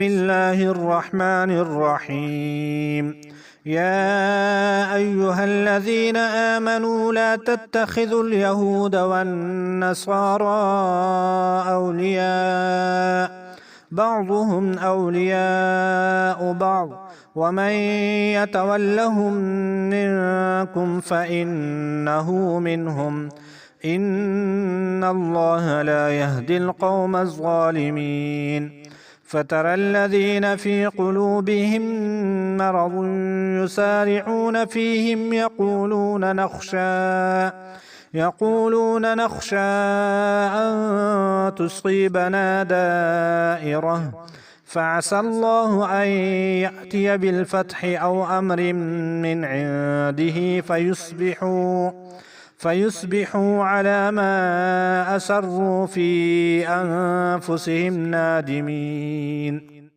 بسم الله الرحمن الرحيم. يا أيها الذين آمنوا لا تتخذوا اليهود والنصارى أولياء بعضهم أولياء بعض ومن يتولهم منكم فإنه منهم إن الله لا يهدي القوم الظالمين. فترى الذين في قلوبهم مرض يسارعون فيهم يقولون نخشى أن تصيبنا دائرة فعسى الله أن يأتي بالفتح أو أمر من عنده فيصبحوا على ما أسروا في أنفسهم نادمين.